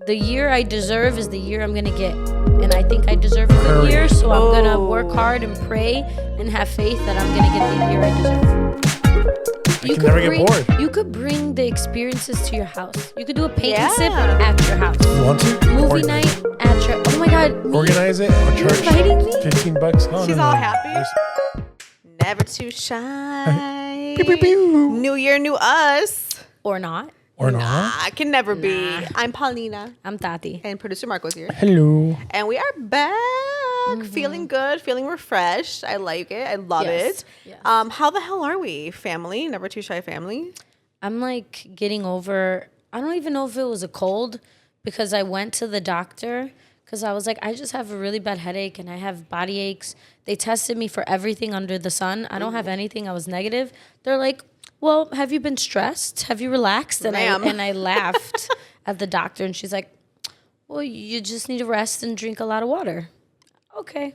the year I deserve is the year I'm gonna get, and I think I deserve a good year. So I'm gonna work hard and pray and have faith that I'm gonna get the year I deserve. You can never get bored. You could bring the experiences to your house. You could do a paint and sip at your house. You want to? Movie night at your. Oh my God! Organize it or charge inviting me? $15. Oh, She's no, all no. happy. Never too shy. Pew, pew, pew. New year, new us. Or not. Or not. I can never be. I'm Paulina. I'm Tati. And producer Marco's here. Hello. And we are back. Feeling good, feeling refreshed. I like it. I love Yes. it. Yes. How the hell are we? Family? Never too shy family? I'm like getting over. I don't even know if it was a cold because I went to the doctor because I was like, I just have a really bad headache and I have body aches. They tested me for everything under the sun. I don't have anything. I was negative. They're like, well, have you been stressed? Have you relaxed? And I laughed at the doctor and she's like, well, you just need to rest and drink a lot of water. Okay.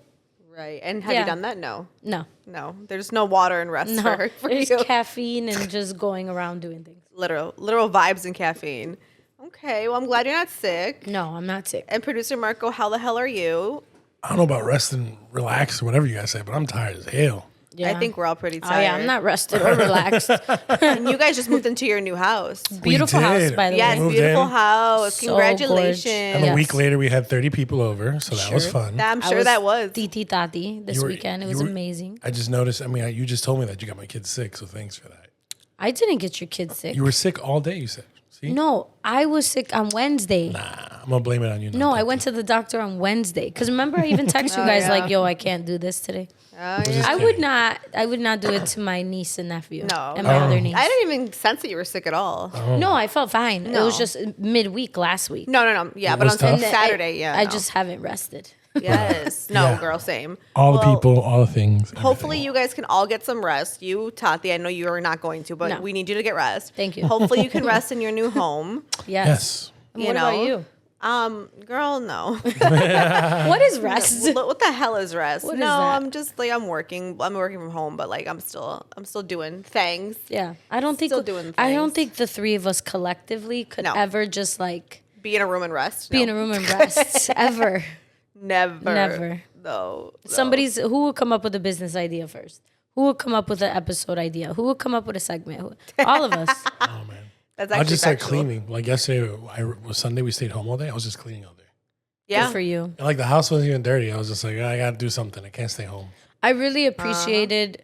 Right. And have you done that? No. No. There's no water and rest No. for There's you. caffeine and just going around doing things. Literal vibes and caffeine. Okay. Well, I'm glad you're not sick. No, I'm not sick. And producer Marco, how the hell are you? I don't know about rest and relax or whatever you guys say, but I'm tired as hell. Yeah. I think we're all pretty Oh tired. yeah, I'm not rested or relaxed. And you guys just moved into your new house. Beautiful house, did. by the Yes, way. moved beautiful in. house. So Congratulations. gorgeous. And Yes. a week later, we had 30 people over, so that was Sure. fun. I'm I sure that was. Titi Tati this You were- weekend. It you was were- amazing. I just noticed, you just told me that you got my kids sick, so thanks for that. I didn't get your kids sick. You were sick all day, you said. See? No, I was sick on Wednesday. Nah, I'm going to blame it on you. No, I went to the doctor on Wednesday. Because remember, I even texted you guys yeah. like, yo, I can't do this today. Oh, yeah. I would not do it to my niece and nephew. No. And my other niece. I didn't even sense that you were sick at all. No, I felt fine. It No. was just midweek last week. No. Yeah, It but was on tough? Saturday, I no. just haven't rested. Yes. No, Yeah. girl, same. All the Well, people, all the things. Hopefully you guys can all get some rest. You, Tati, I know you are not going to, but No. we need you to get rest. Thank you. Hopefully you can rest in your new home. Yes. And You what about know? you? Girl, no. What is rest? What the hell is rest? What is no, that? I'm just like I'm working from home, but like I'm still doing things. Yeah, I don't think Still doing I don't things. think the three of us collectively could No. ever just like Be in a room and rest. be No. in a room and rest ever. Never. Never. No. Who would come up with a business idea first? Who would come up with an episode idea? Who would come up with a segment? All of us. Oh, man. That's I actually just started factual. cleaning. Like yesterday, was Sunday, we stayed home all day. I was just cleaning all day. Yeah. Good for you. And like the house wasn't even dirty. I was just like, I got to do something. I can't stay home. I really appreciated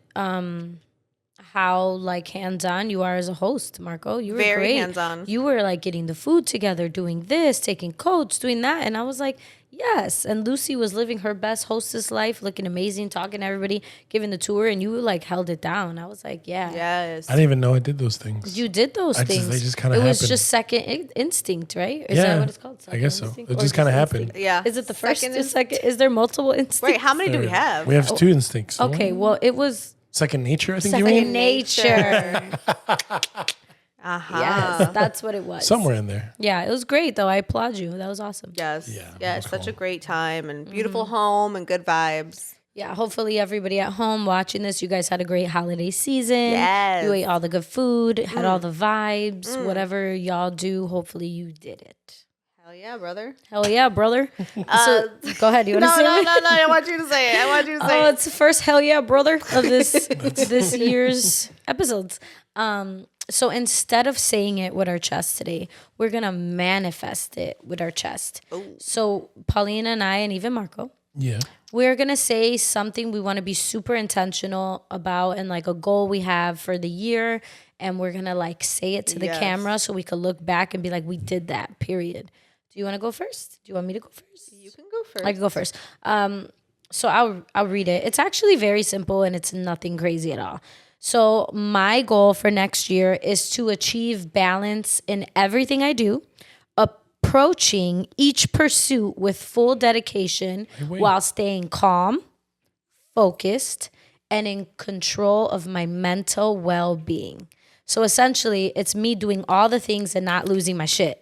how like hands-on you are as a host, Marco. You were Very great. hands-on. You were like getting the food together, doing this, taking coats, doing that, and I was like, yes. And Lucy was living her best hostess life, looking amazing, talking to everybody, giving the tour, and you like held it down. I was like, yeah. Yes. I didn't even know I did those things. You did those things. They just kinda It was happened. just second instinct, right? Is that Yeah, what it's called? I guess so. Second It instinct just or kinda instinct? happened. Yeah. Is it the first Second or second? Is there multiple instincts? Wait, how many do we have? We have two instincts. don't Okay, we? well, it was Second nature, I think you second mean? nature. Uh-huh. Yes, that's what it was. Somewhere in there. Yeah, it was great though. I applaud you. That was awesome. Yes. Yeah, that Yeah, was it's such cool. a great time and beautiful Mm-hmm. home and good vibes. Yeah, hopefully everybody at home watching this, you guys had a great holiday season. Yes. You ate all the good food, had all the vibes, whatever y'all do, hopefully you did it. Hell yeah, brother. Hell yeah, brother. So, go ahead. You want to No, say no, it? no, no. I want you to say it. I want you to say Oh, it. it's the first hell yeah, brother of this year's episodes. So instead of saying it with our chest today, we're gonna manifest it with our chest. So Paulina and I, and even Marco, Yeah. we're gonna say something we want to be super intentional about, and like a goal we have for the year, and we're gonna like say it to the Yes. camera so we could look back and be like, we did that. Period. Do you want to go first? Do you want me to go first? You can go first. I can go first. So I'll read it. It's actually very simple and it's nothing crazy at all. So my goal for next year is to achieve balance in everything I do, approaching each pursuit with full dedication wait. while staying calm, focused, and in control of my mental well-being. So essentially, it's me doing all the things and not losing my shit.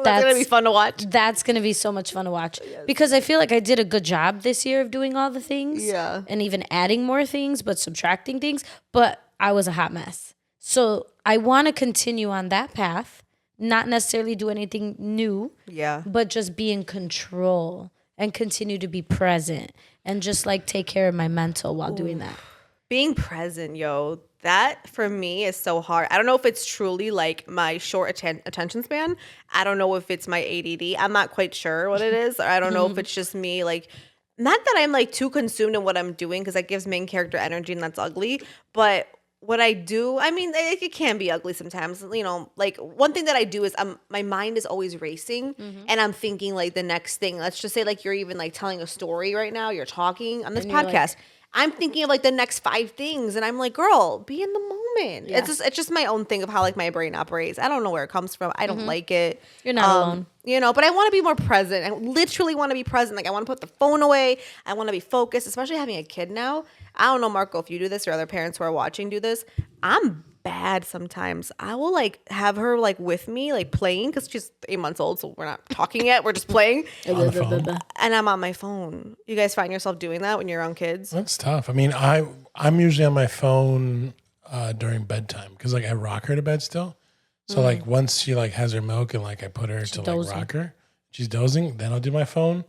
That's gonna be fun to watch. That's going to be so much fun to watch because I feel like I did a good job this year of doing all the things. Yeah. And even adding more things, but subtracting things. But I was a hot mess. So I want to continue on that path not necessarily do anything new, Yeah. but just be in control and continue to be present and just like take care of my mental while doing that. Being present, yo, that for me is so hard. I don't know if it's truly like my short attention span. I don't know if it's my ADD. I'm not quite sure what it is. Or I don't know if it's just me, like, not that I'm like too consumed in what I'm doing because that gives main character energy and that's ugly. But what I do, I mean, it can be ugly sometimes. You know, like one thing that I do is my mind is always racing and I'm thinking like the next thing. Let's just say like you're even like telling a story right now. You're talking on this And you're like- podcast. I'm thinking of like the next 5 things and I'm like, girl, be in the moment. Yeah. It's just my own thing of how like my brain operates. I don't know where it comes from. I don't like it. You're not alone. You know, but I want to be more present. I literally want to be present. Like I want to put the phone away. I want to be focused, especially having a kid now. I don't know, Marco, if you do this or other parents who are watching do this. I'm bad sometimes. I will like have her like with me, like playing because she's 8 months old, so we're not talking yet. We're just playing. On the phone. And I'm on my phone. You guys find yourself doing that when you're around kids? That's tough. I mean, I'm usually on my phone during bedtime because like I rock her to bed still. So like once she like has her milk and like I put her to dozing. like rock her, she's dozing. Then I'll do my phone.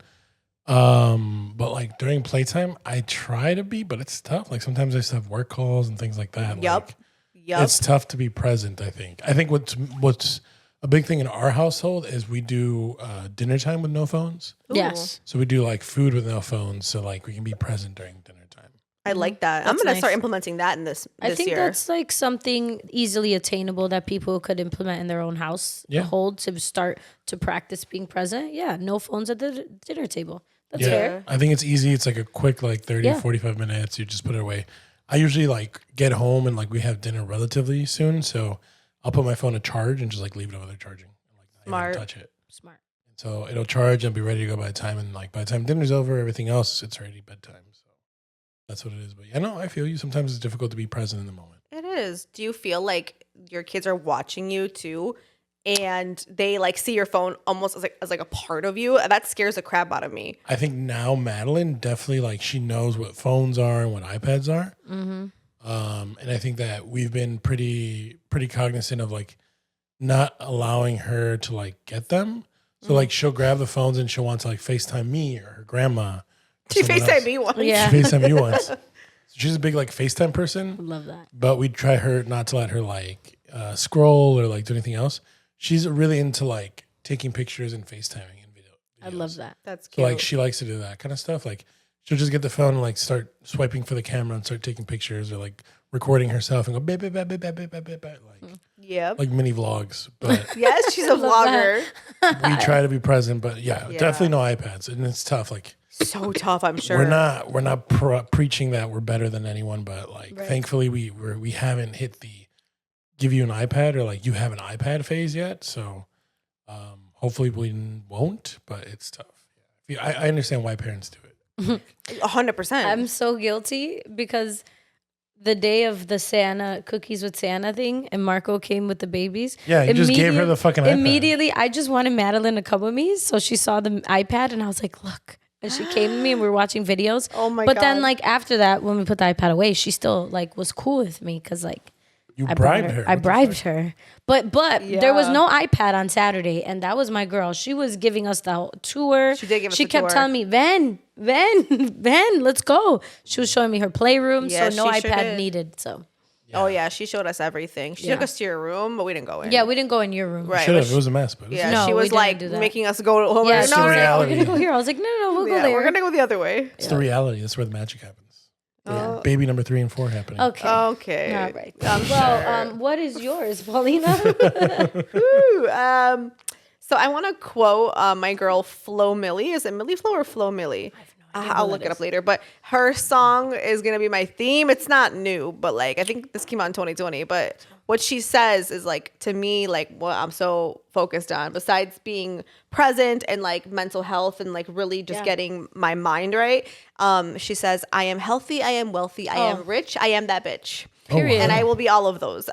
But like during playtime, I try to be, but it's tough. Like sometimes I still have work calls and things like that. Yup. Like, Yup. it's tough to be present. I think what's a big thing in our household is we do dinner time with no phones. Yes. So we do like food with no phones, so like we can be present during dinner time. I like that. I'm That's gonna nice. start implementing that in this I think year. that's like something easily attainable that people could implement in their own house. Yeah. Hold to start to practice being present. Yeah, no phones at the dinner table. That's fair. I think it's easy. It's like a quick like 30, Yeah. 45 minutes. You just put it away. I usually like get home and like we have dinner relatively soon, so I'll put my phone to charge and just like leave it over there charging. And, like not Smart. even touch it. Smart. So it'll charge and be ready to go by the time, and like by the time dinner's over, everything else it's already bedtime. So that's what it is. But yeah, no, I feel you. Sometimes it's difficult to be present in the moment. It is. Do you feel like your kids are watching you too, and they like see your phone almost as like a part of you? That scares the crap out of me. I think now Madeline definitely like she knows what phones are and what iPads are. And I think that we've been pretty cognizant of like not allowing her to like get them. So like she'll grab the phones and she'll want to like FaceTime me or her grandma. or She someone FaceTime else. me once. Yeah. She FaceTime you once. She's a big like FaceTime person, Love that. but we try her not to let her like scroll or like do anything else. She's really into like taking pictures and FaceTiming and video. I love that. That's So cute. like she likes to do that kind of stuff. Like she'll just get the phone and like start swiping for the camera and start taking pictures or like recording herself and go babe, babe, babe, babe, babe, babe, babe, babe, Yep. like mini vlogs. But Yes, she's a vlogger. we try to be present. But yeah, Yeah. definitely no iPads, and it's tough. Like So tough, I'm sure. we're not preaching that we're better than anyone, but like Right. thankfully we haven't hit the give you an iPad or like you have an iPad phase yet. So hopefully we won't, but it's tough. Yeah. I understand why parents do it. 100%. I'm so guilty because the day of the Santa cookies with Santa thing and Marco came with the babies. Yeah, you just gave her the fucking iPad. Immediately, I just wanted Madeline to come with me. So she saw the iPad and I was like, look. And she came with me and we were watching videos. Oh my But then God. like after that, when we put the iPad away, she still like was cool with me because like You I brought bribed her. I What the bribed fuck? her. But there was Yeah. no iPad on Saturday, and that was my girl. She was giving us the whole tour. She did give us She the kept tour. telling me, Ven, let's go. She was showing me her playroom, Yeah, so no she sure iPad did. needed. So Oh, yeah. She showed us everything. She took Yeah. us to your room, but we didn't go in. yeah, we didn't go in your room. Right. Should have. but It was a mess, but it was Yeah, No, she we was didn't like do that. making us go over. Yeah, It's she the was like, reality. we're gonna go here. I was like, no, we'll go Yeah, there. we're gonna go the other way. it's the reality. That's where the magic happens. Baby number 3 and 4 happening. Okay. Okay. All right. I'm Well, sure. what is yours, Paulina? Ooh, so I want to quote my girl Flo Millie. Is it Millie Flo or Flo Millie? I'll look it up later. But her song is gonna be my theme. It's not new, but like I think this came out in 2020. But what she says is like to me like what I'm so focused on. Besides being present and like mental health and like really just Yeah. getting my mind right. She says, "I am healthy. I am wealthy. I am rich. I am that bitch." Period. And I will be all of those.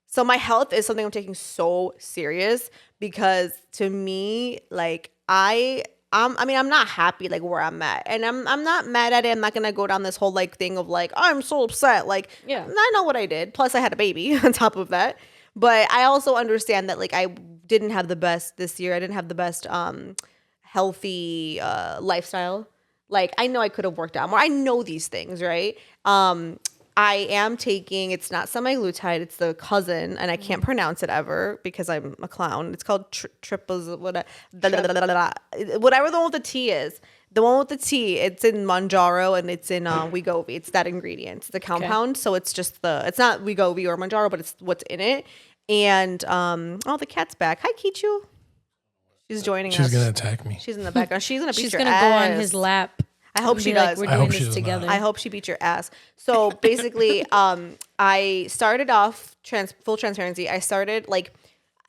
So my health is something I'm taking so serious because to me, like I'm not happy like where I'm at, and I'm not mad at it. I'm not gonna go down this whole like thing of like I'm so upset. Like, Yeah. I know what I did. Plus, I had a baby on top of that. But I also understand that like I didn't have the best this year. I didn't have the best healthy lifestyle. Like I know I could have worked out more. I know these things, right? I am taking, it's not semaglutide, it's the cousin, and I can't pronounce it ever because I'm a clown. It's called triples, whatever the one with the T is. The one with the T, it's in Mounjaro and it's in Wegovy. It's that ingredient, it's the compound. So it's just it's not Wegovy or Mounjaro, but it's what's in it. And the cat's back. Hi, Kichu. She's joining us. She's gonna attack me. She's in the background. She's gonna beat She's your gonna ass. go on his lap. I hope and she be like, does. We're I doing hope she this does not. together. I hope she beats your ass. So basically, I started off full transparency. I started like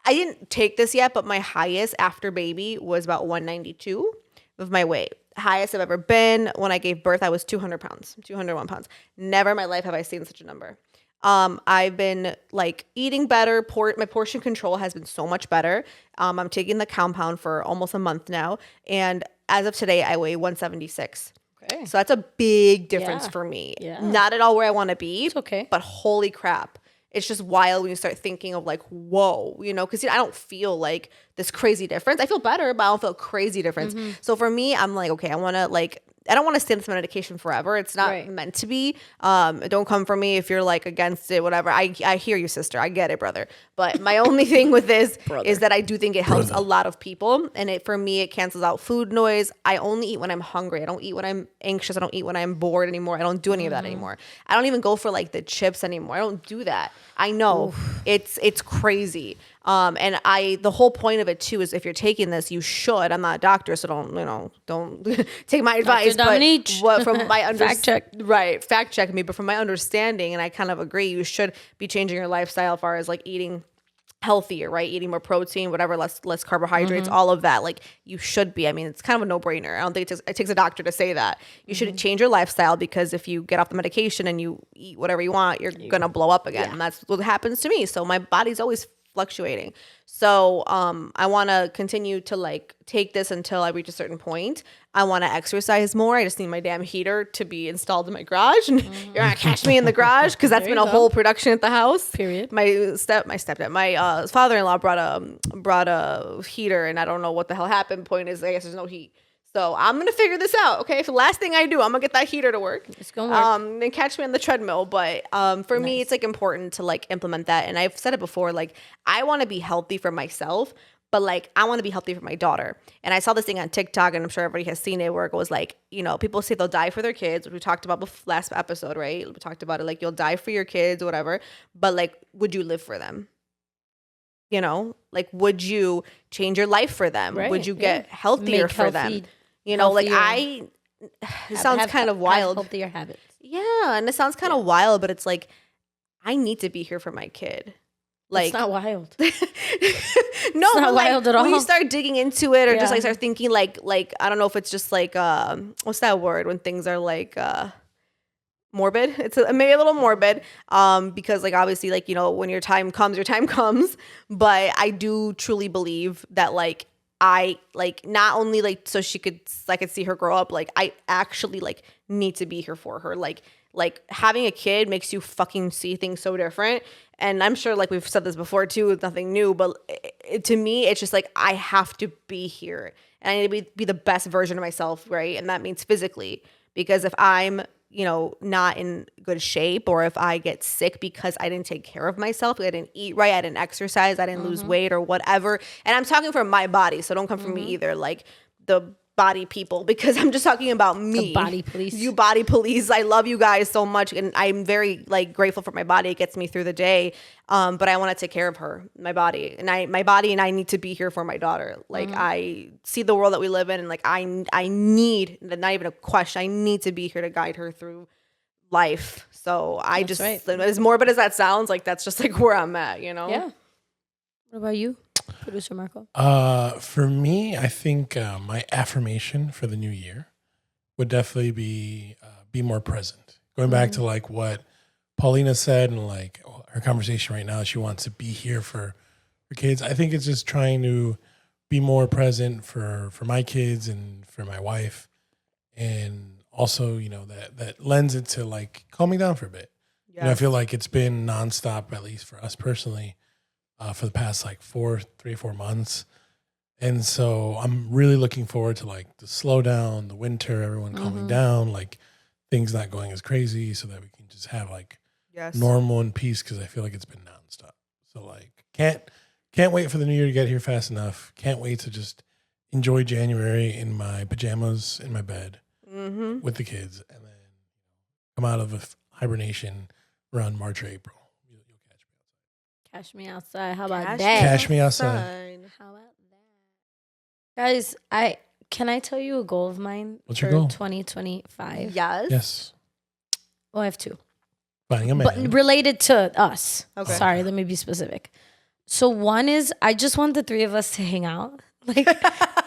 I didn't take this yet, but my highest after baby was about 192 of my weight. Highest I've ever been. When I gave birth, I was 200 pounds, 201 pounds. Never in my life have I seen such a number. I've been like eating better. My portion control has been so much better. I'm taking the compound for almost a month now. And as of today, I weigh 176. Okay. So that's a big difference Yeah. for me. Yeah. Not at all where I want to be. It's okay. But holy crap. It's just wild when you start thinking of like, whoa, because I don't feel like this crazy difference. I feel better, but I don't feel crazy difference. Mm-hmm. So for me, I'm like, okay, I don't want to stay on this medication forever. It's not Right. meant to be. Don't come for me if you're like against it, whatever. I hear you, sister. I get it, brother. But my only thing with this is that I do think it helps a lot of people. And for me, it cancels out food noise. I only eat when I'm hungry. I don't eat when I'm anxious. I don't eat when I'm bored anymore. I don't do any of that anymore. I don't even go for like the chips anymore. I don't do that. I know it's crazy. And the whole point of it too is if you're taking this, you should. I'm not a doctor, so don't take my advice. Dominique. But what from my Fact check. right, fact check me. But from my understanding, and I kind of agree, you should be changing your lifestyle as far as like eating healthier, right? Eating more protein, whatever, less carbohydrates, all of that. Like you should be. I mean, it's kind of a no-brainer. I don't think it takes a doctor to say that. You should change your lifestyle because if you get off the medication and you eat whatever you want, you're gonna blow up again. And that's what happens to me. So my body's always fluctuating. So I want to continue to like take this until I reach a certain point. I want to exercise more. I just need my damn heater to be installed in my garage, and you're gonna catch me in the garage because that's There been you a go. whole production at the house. Period. My stepdad, my father-in-law brought a heater, and I don't know what the hell happened. Point is, I guess there's no heat. So I'm gonna figure this out. Okay, so the last thing I do, I'm gonna get that heater to work. It's gonna work. Then catch me on the treadmill. But for me, it's like important to like implement that. And I've said it before, like I want to be healthy for myself, but like I want to be healthy for my daughter. And I saw this thing on TikTok, and I'm sure everybody has seen it, where it was like, people say they'll die for their kids, which we talked about last episode, right? We talked about it, like you'll die for your kids or whatever, but like, would you live for them? Like, would you change your life for them? Right, Would you yeah. get healthier Make for them? healthy- Like healthier- it sounds kind of wild. Have healthier habits. Yeah, and it sounds kind of wild, but it's like I need to be here for my kid. Like It's not wild. no, not but like, wild at when you all. start digging into it, or just Yeah. like start thinking, like I don't know if it's just like what's that word when things are like morbid. It's maybe a little morbid, because like obviously like when your time comes, But I do truly believe that like I like not only like so I could see her grow up, like I actually like need to be here for her. Like having a kid makes you fucking see things so different. And I'm sure like we've said this before too, it's nothing new, but to me, it's just like I have to be here and I need to be the best version of myself, right? And that means physically, because if I'm not in good shape, or if I get sick because I didn't take care of myself, I didn't eat right, I didn't exercise, I didn't lose weight or whatever. And I'm talking for my body, so don't come for me either. Like the body people, because I'm just talking about me. The body police. You body police. I love you guys so much, and I'm very like grateful for my body. It gets me through the day. But I want to take care of her, my body, and I need to be here for my daughter. Like I see the world that we live in, and like I need, not even a question, I need to be here to guide her through life. So That's right. as morbid as that sounds, like that's just like where I'm at, Yeah. What about you, producer Marco? For me, I think my affirmation for the new year would definitely be more present. Going back to like what Paulina said, and like her conversation right now, she wants to be here for her kids. I think it's just trying to be more present for my kids and for my wife, and also that lends it to like calming down for a bit. I feel like it's been nonstop, at least for us personally, for the past like 3 or 4 months. And so I'm really looking forward to like the slowdown, the winter, everyone calming down, like things not going as crazy so that we can just have like Yes. normal and peace because I feel like it's been nonstop. So like can't wait for the new year to get here fast enough. Can't wait to just enjoy January in my pajamas in my bed with the kids and then come out of a hibernation around March or April. You'll catch me. Cash me outside. How about that? Cash me outside. How about that? Guys, can I tell you a goal of mine What's for your goal? 2025? Yes. Yes. Oh, I have two. Finding a man. But related to us. Okay. Sorry, let me be specific. So one is I just want the three of us to hang out.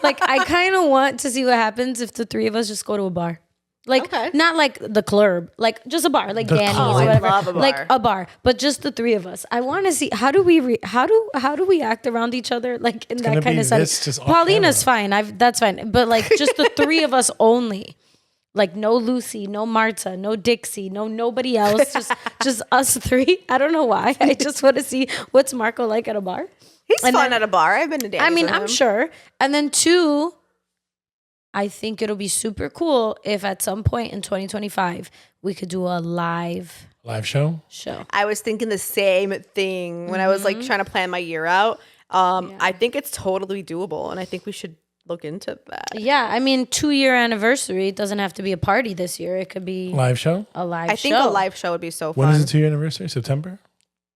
Like I kind of want to see what happens if the three of us just go to a bar. Like Okay. not like the club, like just a bar, like The Danny's club. or I whatever. love a bar. Like a bar, but just the three of us. I want to see how do we how do we act around each other like in gonna that kind be of setting. this just off Paulina's camera. fine. That's fine. But like just the three of us only. Like no Lucy, no Marta, no Dixie, no nobody else. Just us three. I don't know why. I just want to see what's Marco like at a bar. He's And fun then- at a bar. I've been to Danny's I mean, with I'm him. sure. And then two, I think it'll be super cool if at some point in 2025 we could do a live show. show. I was thinking the same thing when I was like trying to plan my year out. I think it's totally doable, and I think we should look into that. Yeah, I mean, 2-year anniversary. It doesn't have to be a party this year. It could be Live show? a live I think show. a live show would be so fun. When is the 2-year anniversary? September?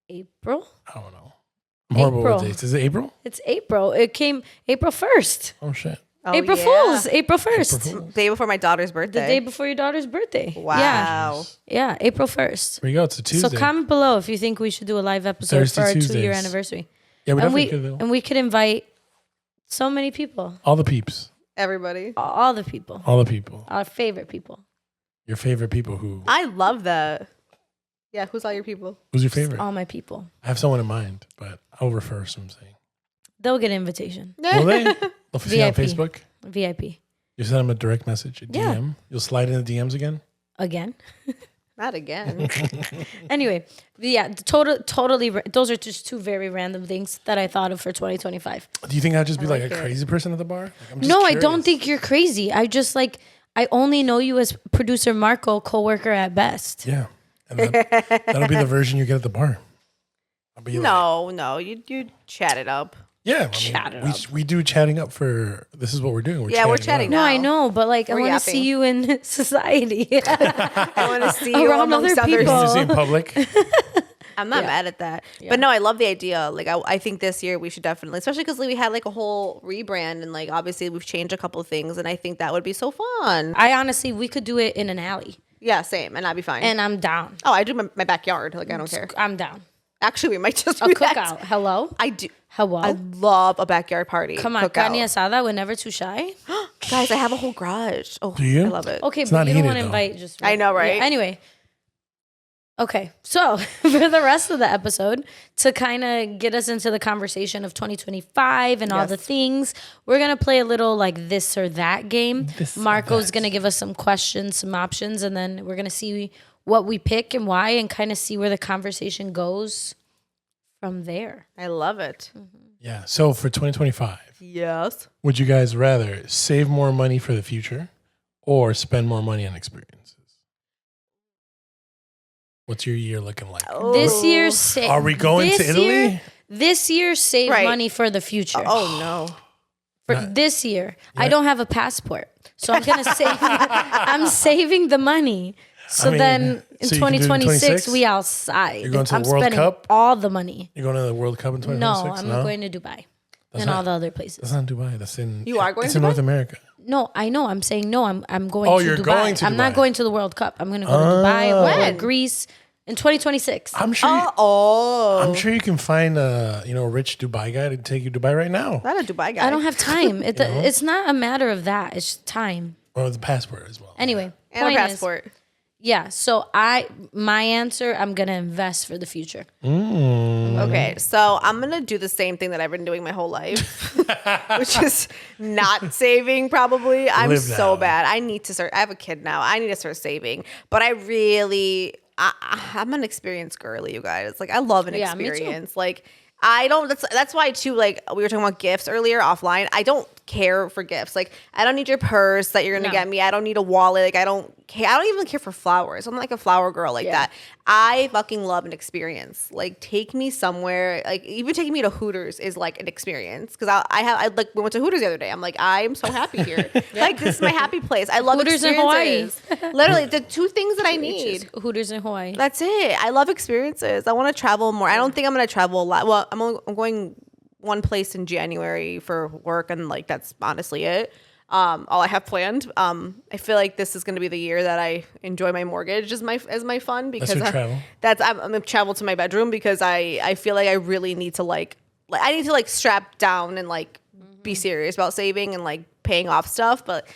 April? I don't know. I'm horrible April. with dates. Is it April? It's April. It came April 1st. Oh shit. Oh, April yeah. Fools. April 1st. April Fools. Day before my daughter's birthday. The day before your daughter's birthday. Wow. Yeah. Yeah, April 1st. There you go. It's a Tuesday. So comment below if you think we should do a live episode Thursday, for our 2-year Tuesdays. anniversary. Yeah, we And definitely we could. and we could invite so many people. All the peeps. Everybody. All the people. All the people. Our favorite people. Your favorite people who I love that. Yeah, who's all your people? who's your favorite? All my people. I have someone in mind, but I'll refer some saying. They'll get an invitation. Will they? They'll see you on VIP. Facebook. VIP. You send them a direct message, a DM. Yeah. You'll slide in the DMs again. Again. Not again. Anyway, yeah, totally. Those are just two very random things that I thought of for 2025. Do you think I'd just be like like a it. crazy person at the bar? Like, I'm just No, I curious. don't think you're crazy. I just I only know you as producer Marco, coworker at best. Yeah. And that'll be the version you get at the bar. I'll be like, no, you chat it up. yeah. Chat it up. We do chatting up for, this is what we're doing. Yeah, we're chatting up. No, now. I know, but like I We're want to see yapping. you in society. I want to see you Around amongst other others. people. You see in public. I'm not mad at that. But no, I love the idea. Like, I think this year we should definitely, especially because we had like a whole rebrand and like obviously we've changed a couple of things, and I think that would be so fun. I honestly, we could do it in an alley, Yeah, same, and I'd be fine. and I'm down. oh, I do my backyard. Like, I don't care. I'm down. Actually, we might just A do that. cookout. Hello. I do. Hello. I love a backyard party. Come on, cookout. carne asada. We're never too shy. Guys, I have a whole garage. Oh, Do you? I love it. Okay, It's but not you don't heated, want to though. invite just. I know, right? Yeah, anyway. Okay, so for the rest of the episode, to kind of get us into the conversation of 2025 and all the Yes. things, we're gonna play a little like this or that game. This or Marco's that. gonna give us some questions, some options, and then we're gonna see what we pick and why, and kind of see where the conversation goes from there. I love it. Yeah. So for 2025, Yes. would you guys rather save more money for the future or spend more money on experiences? What's your year looking like? This year, Are we going to Italy? This year, save Right. money for the future. Oh no. For this year, I don't have a passport, so I'm gonna save. I'm saving the money. So I mean, then in so you can do it in 2026, 26? we outside. You're going to the I'm World spending Cup? all the money. You're going to the World Cup in No, 2026? I'm going to Dubai and not- all the other That's places. not Dubai. That's in. You are going It's to in Dubai? North America. No, I know. I'm saying no. I'm going. Oh, to you're Dubai. going to I'm not Dubai. going to the World Cup. I'm going to go to Dubai. I'm going to When? Greece in 2026. I'm sure. I'm sure you can find a rich Dubai guy to take you to Dubai right now, Not a Dubai guy. I don't have time. It's not a matter of that. It's just time. or the passport as well. Anyway, and a point is- passport. Yeah, so my answer, I'm gonna invest for the future. Okay, so I'm gonna do the same thing that I've been doing my whole life, which is not saving. Probably, I'm Live so now. bad. I need to start. I have a kid now. I need to start saving. But I'm an experienced girly, you guys. Like, I love an Yeah, me too. experience. Like, I don't. That's why too. Like we were talking about gifts earlier offline. I don't care for gifts. Like I don't need your purse that you're gonna No. get me. I don't need a wallet. Like I don't care. I don't even care for flowers. I'm like a flower girl like Yeah. that. I fucking love an experience. Like take me somewhere. Like even taking me to Hooters is like an experience because I like we went to Hooters the other day. I'm like I'm so happy here. Like this is my happy place. I love Hooters in Hawaii. experiences. Literally the two things that I need. Hooters in Hawaii. That's it. I love experiences. I want to travel more. I don't think I'm going to travel a lot. Well, I'm going one place in January for work, and like that's honestly it. All I have planned. I feel like this is going to be the year that I enjoy my mortgage as my fun because your travel? I'm going to travel to my bedroom because I feel like I really need to like I need to like strap down and like be serious about saving and like paying off stuff. But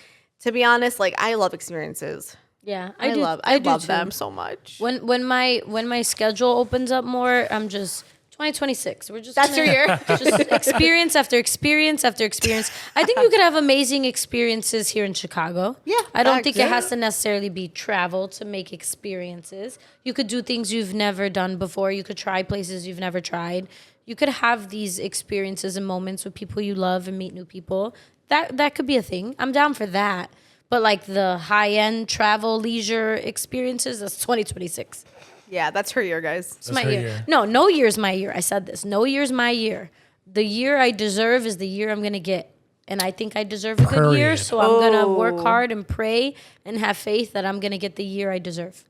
to be honest, like I love experiences. Yeah, I do love too. them so much. When my schedule opens up more, I'm just 2026. We're just That's gonna- your year. just experience after experience after experience. I think you could have amazing experiences here in Chicago. Yeah, I don't facts. think it has to necessarily be travel to make experiences. You could do things you've never done before. You could try places you've never tried. You could have these experiences and moments with people you love and meet new people. That could be a thing. I'm down for that. But like the high end travel leisure experiences, that's 2026. Yeah, that's her year, guys. It's my her year. year. No year's my year. I said this. No year's my year. The year I deserve is the year I'm gonna get. And I think I deserve a good year. Period. So I'm gonna work Oh. hard and pray and have faith that I'm gonna get the year I deserve.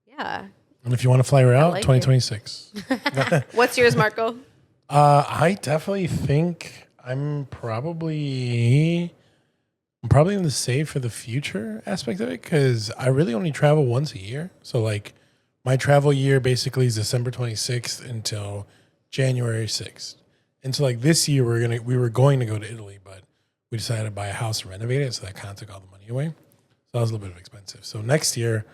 Yeah. And if you want to fly her out, like it. 2026. What's yours, Marco? I definitely think I'm probably in the save for the future aspect of it because I really only travel once a year. So like my travel year basically is December 26th until January 6th. And so like this year we were going to go to Italy, but we decided to buy a house and renovate it, so that kind of took all the money away. So that was a little bit expensive. So next year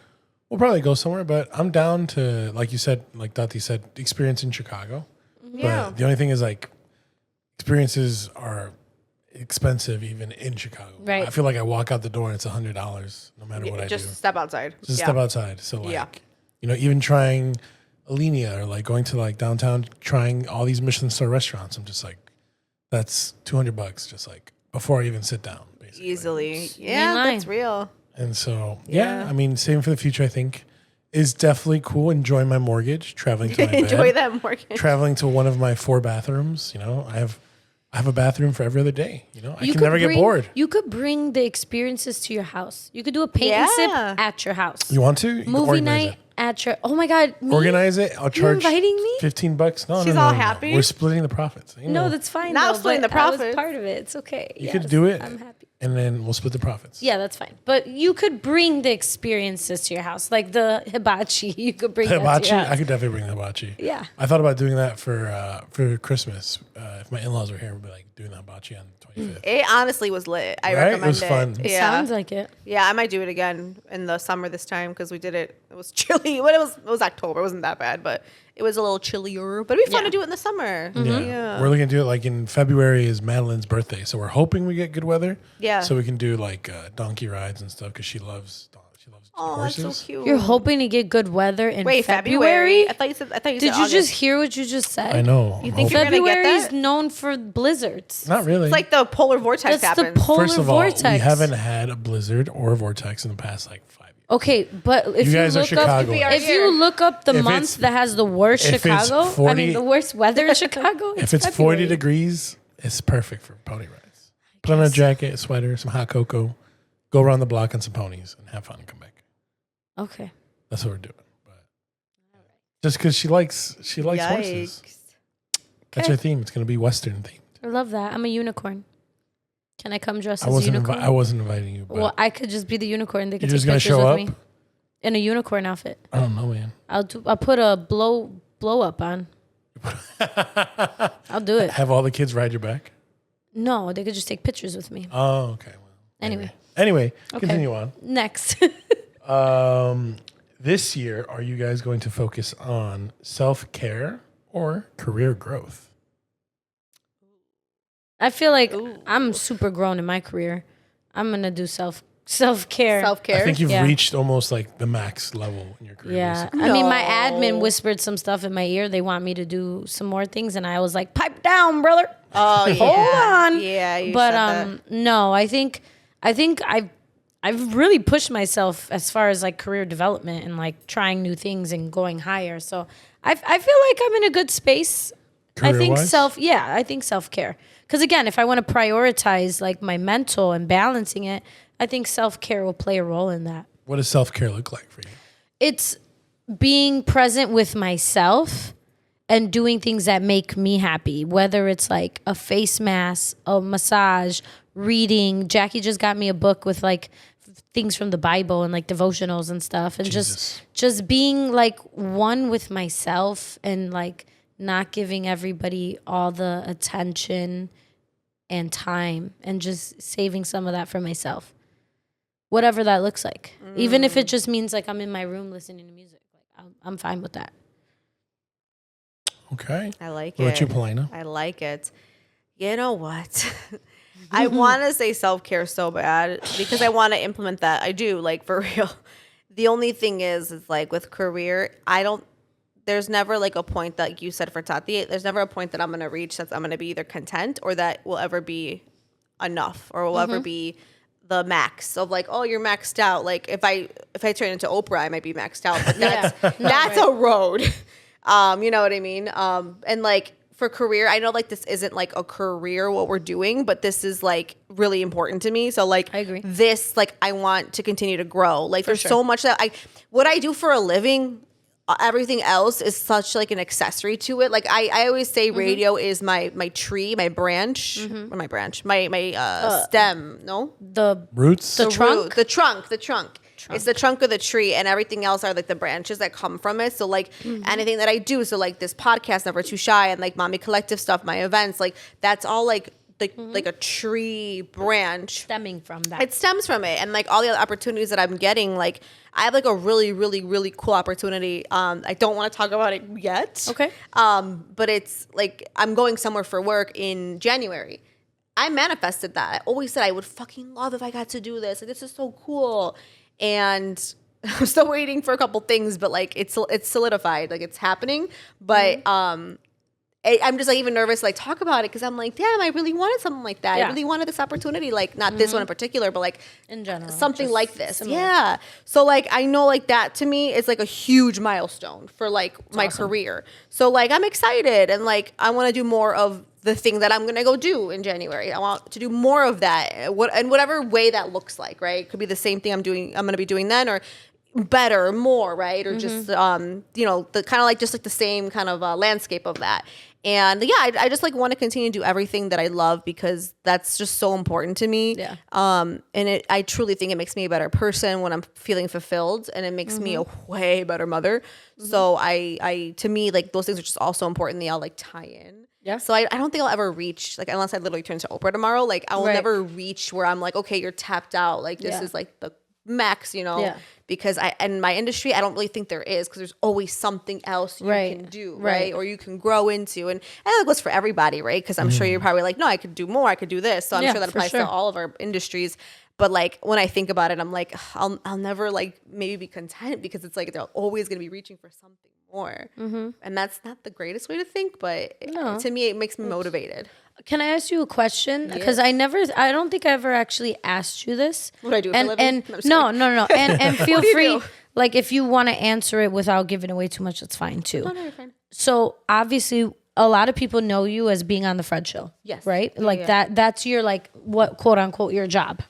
we'll probably go somewhere, but I'm down to, like you said, like Dati said, experience in Chicago. Yeah. But the only thing is like experiences are expensive even in Chicago. Right. I feel like I walk out the door and it's $100 no matter what I Just do. step outside. Just Yeah. step outside. So like, Yeah. even trying Alinea or like going to like downtown, trying all these Michelin star restaurants. I'm just like, that's $200 just like before I even sit down, basically. Easily. Yeah, line. that's real. And so, yeah, Yeah. I mean, saving for the future, I think, is definitely cool. Enjoying my mortgage, traveling to my Enjoy bed, that mortgage. traveling to one of my 4 bathrooms. I have a bathroom for every other day. I You can could never get bored. You could bring the experiences to your house. You could do a paint and Yeah. sip at your house. You want to? You can Movie organize night at your. Oh my God. it. Me? Organize it. I'll charge inviting me? $15. No, She's no, all no. happy? We're splitting the profits. No, that's fine. Not though, splitting but the I was profits. part of it. It's okay. You could do it. I'm happy. And then we'll split the profits. Yeah, that's fine. But you could bring the experiences to your house, like the hibachi. You could bring that to Hibachi? your I house. could definitely bring the hibachi. Yeah. I thought about doing that for Christmas. If my in-laws were here, we'd be like doing the hibachi on the 25th. It honestly was lit. I Right? It recommend was fun. it. Yeah. Sounds like it. Yeah, I might do it again in the summer this time because we did it. It was chilly. But it was October. It wasn't that bad, but it was a little chillier. But it'd be fun Yeah. to do it in the summer. Yeah. We're looking to do it like in February is Madeline's birthday. So we're hoping we get good weather. Yeah. So we can do like donkey rides and stuff because she loves Oh, that's horses. so cute. You're hoping to get good weather in Wait, February? I thought you said. Did said you August. just hear what you just said? I know. You I'm think hoping- you're gonna get February is that? known for blizzards. Not really. It's like the polar vortex That's the happens. polar First of all, vortex. we haven't had a blizzard or a vortex in the past like 5 years. Okay, but if You guys are look Chicago. up, if you look up the If month it's- that has the worst if it's Chicago, 40 the worst weather in Chicago, If it's 40 February. degrees, it's perfect for pony rides. Put on a jacket, a sweater, some hot cocoa, go around the block on some ponies and have fun and come back. Okay. That's what we're doing. But just because she likes horses. Yikes. That's Okay. her theme. It's going to be Western themed. I love that. I'm a unicorn. Can I come dressed I as a wasn't unicorn? I wasn't inviting you, but Well, I could just be the unicorn. They could You're just take gonna pictures show with up? me in a unicorn outfit. I don't know, man. I'll put a blow up on. I'll do it. Have all the kids ride your back? No, they could just take pictures with me. Oh, okay. Well, Anyway, Anyway, Okay. continue on. next. This year, are you guys going to focus on self-care or career growth? I feel like Ooh. I'm super grown in my career. I'm gonna do Self-care. Self-care. I think you've Yeah. reached almost like the max level in your career. Yeah. basically. I mean, my No. admin whispered some stuff in my ear. They want me to do some more things. And I was like, pipe down, brother. Oh, yeah. Hold on. Yeah, you But said that. no, I think I've really pushed myself as far as like career development and like trying new things and going higher. So I feel like I'm in a good space. I think Career-wise? I think self-care. Because again, if I want to prioritize like my mental and balancing it, I think self-care will play a role in that. What does self-care look like for you? It's being present with myself and doing things that make me happy, whether it's like a face mask, a massage, reading. Jackie just got me a book with like things from the Bible and like devotionals and stuff, and Jesus. just being like one with myself and like not giving everybody all the attention and time, and just saving some of that for myself. Whatever that looks like. Even if it just means like I'm in my room listening to music. Like I'm fine with that. Okay. I like What about it. you, Polina? I like it. You know what? I want to say self-care so bad because I want to implement that. I do, like, for real. The only thing is like with career, there's never like a point that, like you said for Tati, there's never a point that I'm going to reach that I'm going to be either content or that will ever be enough or will ever be the max of like, oh, you're maxed out. Like if I turn into Oprah, I might be maxed out, but that's a road. You know what I mean? And like for career, I know like this isn't like a career what we're doing, but this is like really important to me. So like I agree. this, like I want to continue to grow. Like there's so much that what I do for a living, everything else is such like an accessory to it. Like I always say radio is my tree, my branch, or my branch, my stem. No, The Roots? The trunk? root, the trunk. It's the trunk of the tree, and everything else are like the branches that come from it. So like anything that I do, so like this podcast, Never Too Shy, and like Mommy Collective stuff, my events, like that's all like a tree branch. stemming from that. It stems from it, and like all the other opportunities that I'm getting, like I have like a really, really, really cool opportunity. I don't want to talk about it yet. Okay. But it's like I'm going somewhere for work in January. I manifested that. I always said I would fucking love if I got to do this. Like this is so cool, and I'm still waiting for a couple things, but like it's solidified. Like it's happening, but I'm just like even nervous to like talk about it because I'm like, damn, I really wanted something like that. Yeah. I really wanted this opportunity, like not this one in particular, but like In general, something just like this. similar. Yeah. So like I know like that to me is like a huge milestone for like my career. So like I'm excited and like I want to do more of the thing that I'm gonna go do in January. I want to do more of that. And whatever way that looks like, right? It could be the same thing I'm gonna be doing then, or better, more, right? Or just you know, the kind of like just like the same kind of landscape of that. And yeah, I just like want to continue to do everything that I love because that's just so important to me. Yeah. And I truly think it makes me a better person when I'm feeling fulfilled, and it makes me a way better mother. So I to me, like those things are just also important. They all like tie in. Yeah. So I don't think I'll ever reach, like, unless I literally turn to Oprah tomorrow, like I will Right. never reach where I'm like, okay, you're tapped out. Like this Yeah. is like the max, you know? Yeah. Because in my industry, I don't really think there is, because there's always something else you Right. can do, Right. right? Or you can grow into. And that goes for everybody, right? Because I'm sure you're probably like, no, I could do more. I could do this. So I'm Yeah, sure that for applies sure. to all of our industries. But like when I think about it, I'm like, I'll never like maybe be content, because it's like they're always going to be reaching for something more. And that's not the greatest way to think, but No. to me, it makes me motivated. Can I ask you a question? Because I don't think I ever actually asked you this. What do I do for a And living? and No, I'm just no, no, no, and feel do you free. do? Like if you want to answer it without giving away too much, that's fine too. No, you're fine. So obviously, a lot of people know you as being on the Fred Show. Yes. Right. Yeah, Like yeah. that's your like what quote unquote your job,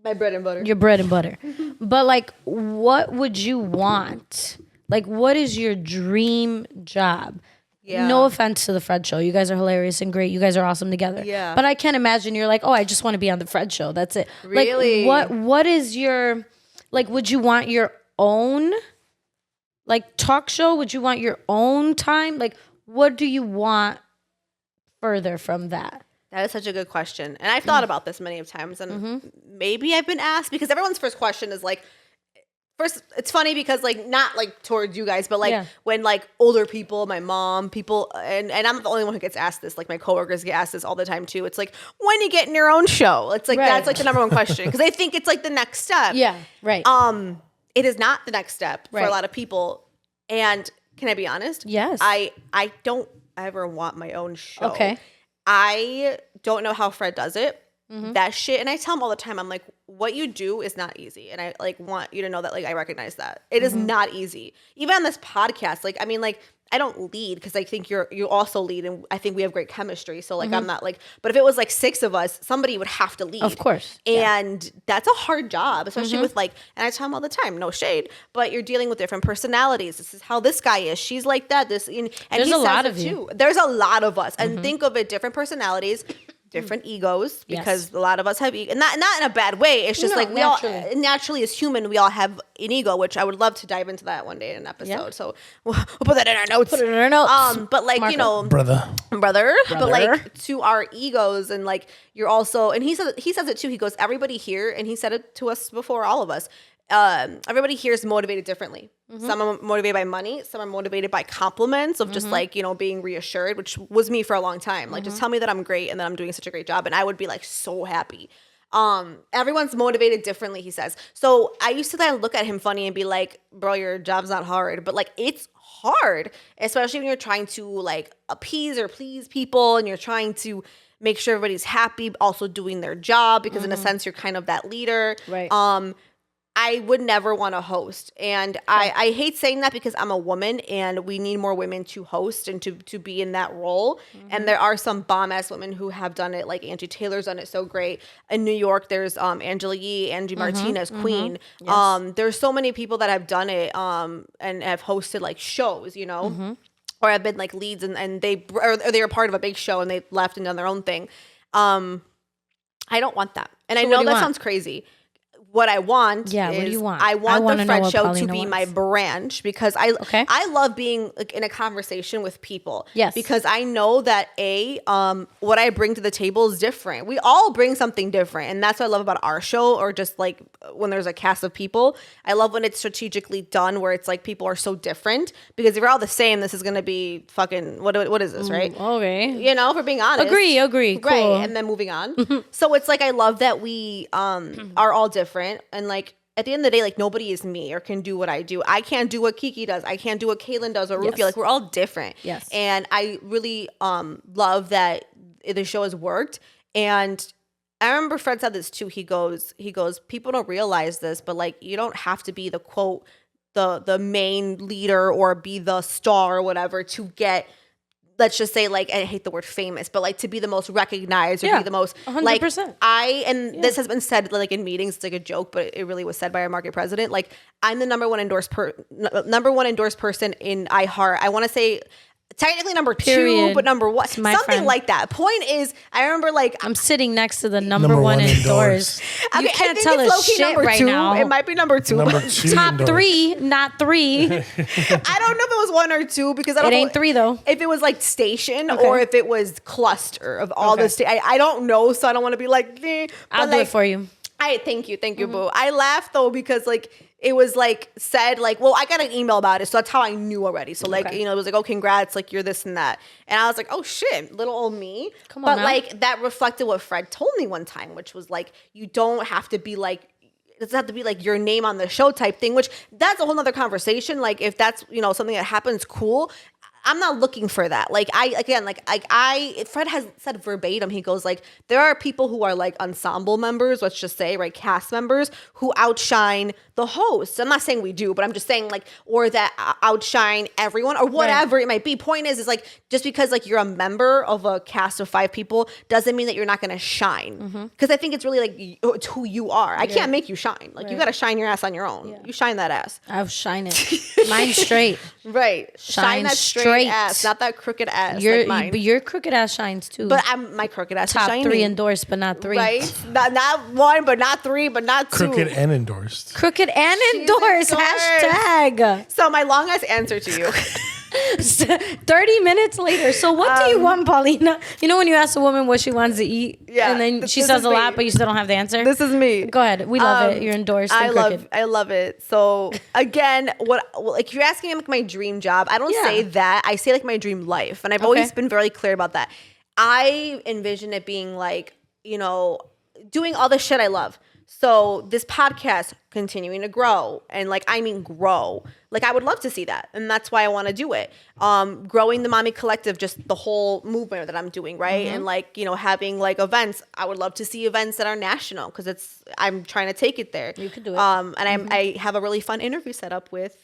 My bread and butter. your bread and butter. But like, what would you want? Like, what is your dream job? Yeah. No offense to the Fred Show. You guys are hilarious and great. You guys are awesome together. Yeah. But I can't imagine you're like, oh, I just want to be on the Fred Show. That's it. Really? Like, what is your, like, would you want your own, like, talk show? Would you want your own time? Like, what do you want further from that? That is such a good question. And I've thought about this many of times, and maybe I've been asked, because everyone's first question is like, first, it's funny because like not like towards you guys, but like Yeah. when like older people, my mom, people, and I'm not the only one who gets asked this. Like my coworkers get asked this all the time too. It's like, when you getting your own show? It's like Right. that's like the number one question because they think it's like the next step. Yeah, right. It is not the next step for a Right. lot of people. And can I be honest? Yes. I don't ever want my own show. Okay. I don't know how Fred does it. Mm-hmm. That shit, and I tell him all the time, I'm like, what you do is not easy, and I like want you to know that. Like, I recognize that it is not easy. Even on this podcast, like, I mean, like, I don't lead because I think you also lead, and I think we have great chemistry. So like, I'm not like, but if it was like 6 of us, somebody would have to lead, Of course. Yeah. and that's a hard job, especially with like, and I tell him all the time, no shade, but you're dealing with different personalities. This is how this guy is. She's like that. And There's he a says lot it of you. too. There's a lot of us, and think of it, different personalities. Different egos, Yes. because a lot of us have and not in a bad way. It's just No, like we naturally. all naturally as human, we all have an ego, which I would love to dive into that one day in an episode. Yeah. So we'll put that in our notes. Put it in our notes. But like Mark you know, Brother. brother, but Brother. like to our egos, and like you're also, and he says it too. He goes, everybody here, and he said it to us before, all of us. Everybody here is motivated differently. Some are motivated by money. Some are motivated by compliments of just like, you know, being reassured, which was me for a long time. Like, just tell me that I'm great and that I'm doing such a great job. And I would be like so happy. Everyone's motivated differently, he says. So I used to then look at him funny and be like, bro, your job's not hard. But like, it's hard, especially when you're trying to like appease or please people and you're trying to make sure everybody's happy, also doing their job, because in a sense, you're kind of that leader. Right. I would never want to host. And I hate saying that because I'm a woman and we need more women to host and to be in that role. And there are some bomb-ass women who have done it, like Angie Taylor's done it so great. In New York, there's Angela Yee, Angie Martinez, Queen. Yes. There's so many people that have done it and have hosted like shows, you know? Or have been like leads and they were part of a big show and they left and done their own thing. I don't want that. And I So what know do you that want? sounds crazy. What I want Yeah, is what do you want? I I want wanna the know Fred what Show to Paulina be my wants. branch because Okay. I love being like, in a conversation with people. Yes. Because I know that what I bring to the table is different. We all bring something different, and that's what I love about our show, or just like when there's a cast of people. I love when it's strategically done, where it's like people are so different. Because if we're all the same, this is gonna be fucking what is this, right? Okay. You know, for being honest. Agree. Right, Cool. and then moving on. So it's like I love that we are all different, and like at the end of the day, like nobody is me or can do what I do. I can't do what Kiki does. I can't do what Caitlin does or Rufia. Yes. Like we're all different. Yes. And I really love that the show has worked. And I remember Fred said this too. He goes, people don't realize this, but like you don't have to be the quote the main leader or be the star or whatever to get, let's just say, like, I hate the word famous, but like to be the most recognized or Yeah, be the most 100%. like this has been said like in meetings, it's like a joke, but it really was said by our market president. Like, I'm the number one endorsed person in iHeart. I want to say technically number 2, Period. but number 1, It's my something friend. like that. Point is, I remember like I'm sitting next to the number Number one one endorsed. I You mean, I can't think tell it's us low-key shit number right 2. now. It might be number 2. Number but 2 Top endorsed. 3, not 3. I don't know if it was 1 or 2 because I It don't ain't know 3 though. if it was like station Okay. or if it was cluster of all Okay. the I don't know, so I don't want to be like, eh. I'll But, do like, it for you. thank you, boo. I laughed though because like it was like said like, well, I got an email about it, so that's how I knew already. So like, Okay. you know, it was like, oh, congrats, like you're this and that, and I was like, oh shit, little old me. Come on but now. like that reflected what Fred told me one time, which was like, you don't have to be like. It doesn't have to be like your name on the show type thing, which that's a whole nother conversation. Like if that's, you know, something that happens, cool. I'm not looking for that. Like Fred has said verbatim, he goes like, there are people who are like ensemble members, let's just say, right, cast members who outshine the hosts. I'm not saying we do, but I'm just saying like, or that outshine everyone or whatever it might be. Point is like, just because like you're a member of a cast of 5 people doesn't mean that you're not going to shine. Because I think it's really like, it's who you are. I can't make you shine. Like you got to shine your ass on your own. You shine that ass. I'll shine it. Mine straight. Right. Shine that straight ass, not that crooked ass like mine. But your crooked ass shines too. But my crooked ass Top is shiny. 3 endorsed, but not 3. Right? Not 1, but not 3, but not 2. Crooked and endorsed. Crooked and endorsed. endorsed. Hashtag. So my long ass answer to you 30 minutes later. So what do you want, Paulina? You know when you ask a woman what she wants to eat, Yeah, and then this she is says a me. lot, but you still don't have the answer. This is me. Go ahead. We love it. You're endorsed. I and love crooked. I love it. So again, like you're asking me like my dream job. I don't Yeah. say that. I say like my dream life. And I've Okay. always been very clear about that. I envision it being like, you know, doing all the shit I love. So this podcast continuing to grow, and like I mean grow. Like I would love to see that, and that's why I want to do it. Growing the Mommy Collective, just the whole movement that I'm doing, right? And like, you know, having like events. I would love to see events that are national because I'm trying to take it there. You could do it. And I have a really fun interview set up with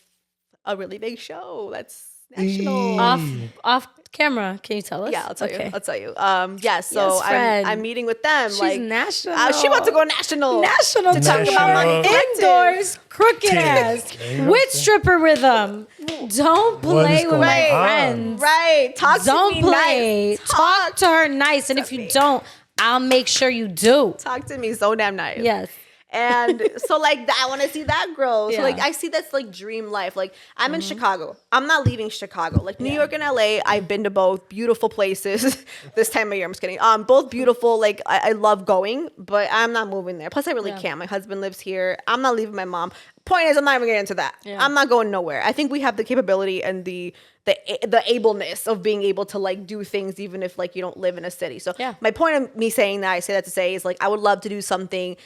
a really big show that's national. Off camera. Can you tell us? Yeah, I'll tell Okay. you. I'll tell you. Yeah, so Yes, friend. I'm meeting with them. She's like national. she wants to go national. National to talk about National. Mommy Collective. Indoors, crooked ass, with stripper rhythm. Don't play is with my going on? friends. Right. Talk Don't to me play. nice. Talk to her nice, and if you don't, I'll make sure you do. Talk to me so damn nice. Yes. And so like I want to see that grow. So Yeah. like I see that's like dream life. Like I'm in Chicago. I'm not leaving Chicago. Like New York and LA, I've been to both beautiful places this time of year. I'm just kidding. Both beautiful. Like I love going, but I'm not moving there. Plus I really can't. My husband lives here. I'm not leaving my mom. Point is, I'm not even getting into that. Yeah. I'm not going nowhere. I think we have the capability and the ableness of being able to like do things even if like you don't live in a city. So Yeah. my point of me saying that, I say that to say is like I would love to do something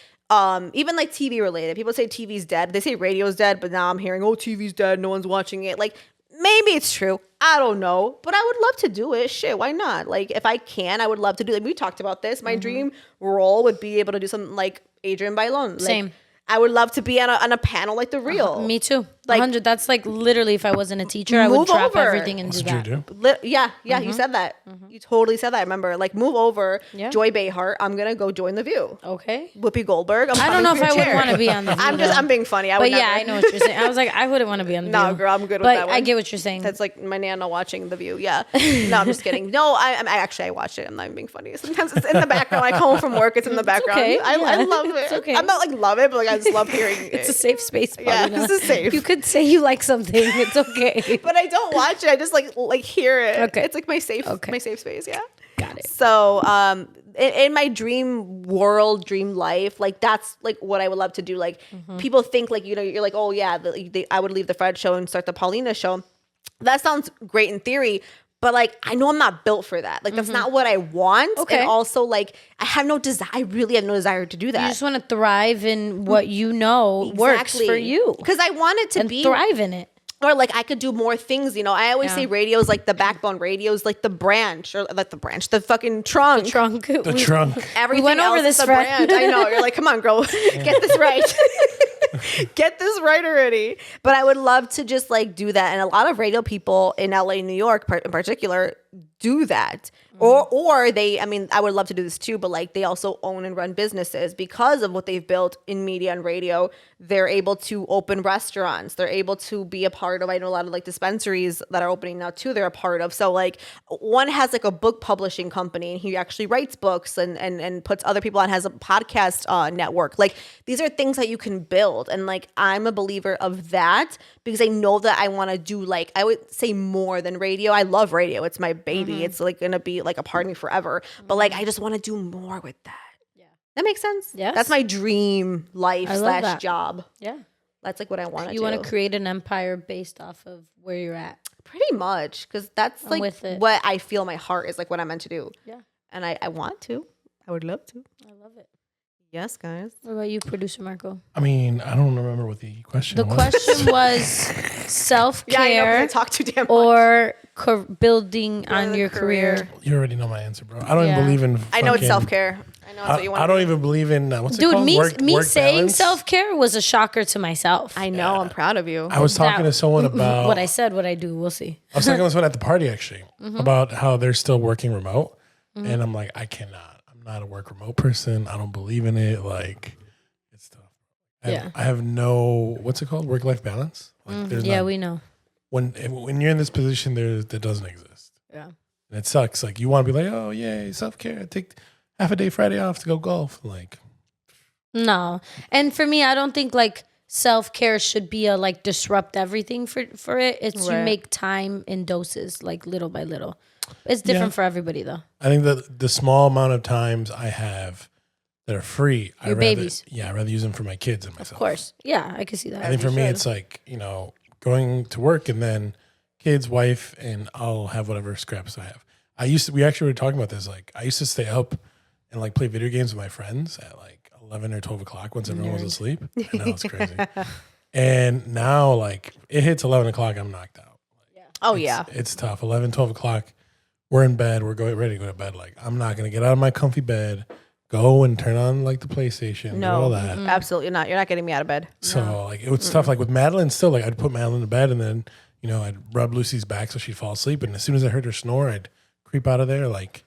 even like TV related. People say TV's dead. They say radio's dead, but now I'm hearing, oh, TV's dead. No one's watching it. Like maybe it's true. I don't know, but I would love to do it. Shit, why not? Like if I can, I would love to do it. We talked about this. My dream role would be able to do something like Adrienne Bailon. Like, Same. I would love to be on a panel like The Real. Me too. Like- 100. That's like literally if I wasn't a teacher, I would Move drop over. everything and That's do what you that. do. Yeah, you said that. You totally said that. I remember. Like, move over, Yeah. Joy Behar. I'm gonna go join The View. Okay. Whoopi Goldberg. I don't know if I would want to be on the view. I'm being funny. I would But yeah, never. I know what you're saying. I was like, I wouldn't want to be on the No, view. girl, I'm good with but that one. I get what you're saying. That's like my nana watching The View. Yeah. No, I'm just kidding. No, I watch it. I'm not even being funny. Sometimes it's in the background. I come home from work. It's in the background. okay, I yeah. love it. It's okay. I'm not like love it, but like I just love hearing it. It's a safe space. Yeah, Paulina. this is safe. You could say you like something. It's okay. But I don't watch it. I just like hear it. Okay. It's like my safe space. Yeah. Got it. So, in my dream world, dream life, like that's like what I would love to do. Like people think like, you know, you're like, oh yeah, I would leave the Fred show and start the Paulina show. That sounds great in theory, but like, I know I'm not built for that. Like that's not what I want. Okay. And also like, I really have no desire to do that. You just want to thrive in what you know works for you. Because I want it to And be thrive in it. or like I could do more things, you know. I always Yeah. say radio's like the backbone, radio's like the branch, or like the fucking trunk. Trunk. The trunk. Everything went over else this, is the Fred. brand. I know. You're like, come on, girl, get this right. Get this right already. But I would love to just like do that. And a lot of radio people in LA, New York in particular, do that. Or they, I mean, I would love to do this too, but like they also own and run businesses because of what they've built in media and radio. They're able to open restaurants. They're able to be a part of, I know a lot of like dispensaries that are opening now too, they're a part of. So like one has like a book publishing company and he actually writes books and puts other people on, has a podcast network. Like these are things that you can build. And like, I'm a believer of that because I know that I want to do like, I would say more than radio. I love radio. It's my baby. It's like going to be like a part of me forever. But like, I just want to do more with that. Yeah. That makes sense? Yes. That's my dream life I love that. / job. Yeah. That's like what I want to do. You want to create an empire based off of where you're at. Pretty much. Because that's like with it. what I feel my heart is like what I'm meant to do. Yeah. And I want to. I would love to. I love it. Yes, guys. What about you, producer Marco? I mean, I don't remember what the question The was. question was Yeah, I know, 'cause I self-care talk too damn much. or building on the your career. You already know my answer, bro. I don't Yeah. even believe in. I know it's fucking- self-care. I know it's what you want I don't even believe in what's it Dude, called? me Work saying balance. self-care was a shocker to myself. I know. I'm proud of you. I was talking That- to someone about what I said, what I do, we'll see. I was talking to someone at the party actually Mm-hmm. about how they're still working remote, and I'm like, I cannot. I'm not a work remote person. I don't believe in it. Like, it's tough. Yeah. I have no what's it called? Work life balance. Like, there's Yeah, not- we know. when you're in this position, that doesn't exist, Yeah. and it sucks. Like you want to be like, oh yay, self care. Take half a day Friday off to go golf. Like, No. And for me, I don't think like self-care should be a like disrupt everything for it. It's you Right. make time in doses, like little by little. It's different for everybody though. I think that the small amount of times I have that are free, Your babies. I'd rather use them for my kids and myself. Of course. Yeah, I can see that. I think for me, it's like, going to work and then kids, wife, and I'll have whatever scraps I have. We actually were talking about this. Like, I used to stay up and like play video games with my friends at like 11 or 12 o'clock once everyone was asleep. I know it's crazy. And now, like, it hits 11 o'clock, I'm knocked out. Oh yeah. It's tough. 11, 12 o'clock, we're in bed. We're ready to go to bed. Like, I'm not going to get out of my comfy bed, go and turn on like the PlayStation, do all that. Absolutely not. You're not getting me out of bed. So like it was tough. Like with Madeline, still like I'd put Madeline to bed and then I'd rub Lucy's back so she'd fall asleep. And as soon as I heard her snore, I'd creep out of there like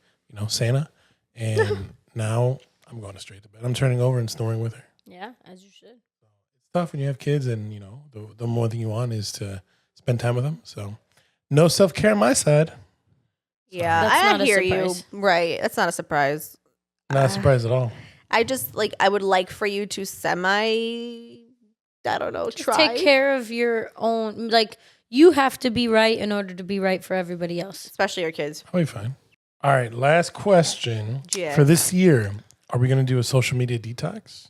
Santa. And now I'm going straight to bed. I'm turning over and snoring with her. Yeah, as you should. It's tough when you have kids, and the one thing you want is to spend time with them. So no self care on my side. Yeah, That's I not a hear you. surprise. Right. That's not a surprise. Not surprised at all. I just I would like for you to I don't know, try. Take care of your own. Like you have to be right in order to be right for everybody else. Especially your kids. I'll be fine. All right, last question. Yeah. For this year, are we going to do a social media detox?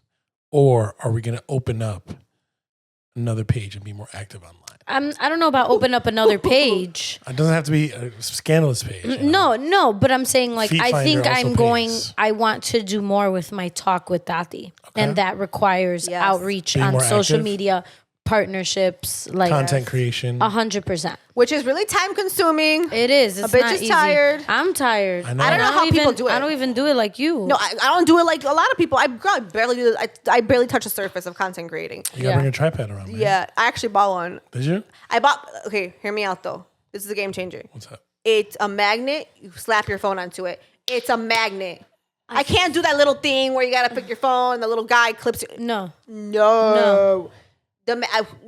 Or are we going to open up another page and be more active online? I don't know about open up another page. It doesn't have to be a scandalous page. No, but I'm saying like Feet I Finder think also I'm going. pays. I want to do more with my talk with Tati, and that requires Yes. outreach Being on more social active? media, partnerships, like Content creation. 100%. Which is really time consuming. It is. It's bitch not is easy. tired. I'm tired. I know. I don't know how people do it. I don't even do it like you. No, I don't do it like a lot of people. I barely do. I barely touch the surface of content creating. You got to bring your tripod around, man. Yeah, I actually bought one. Did you? I bought. Okay, hear me out though. This is a game changer. What's up? It's a magnet. You slap your phone onto it. It's a magnet. I can't do that little thing where you gotta pick your phone. The little guy clips it. No. No. You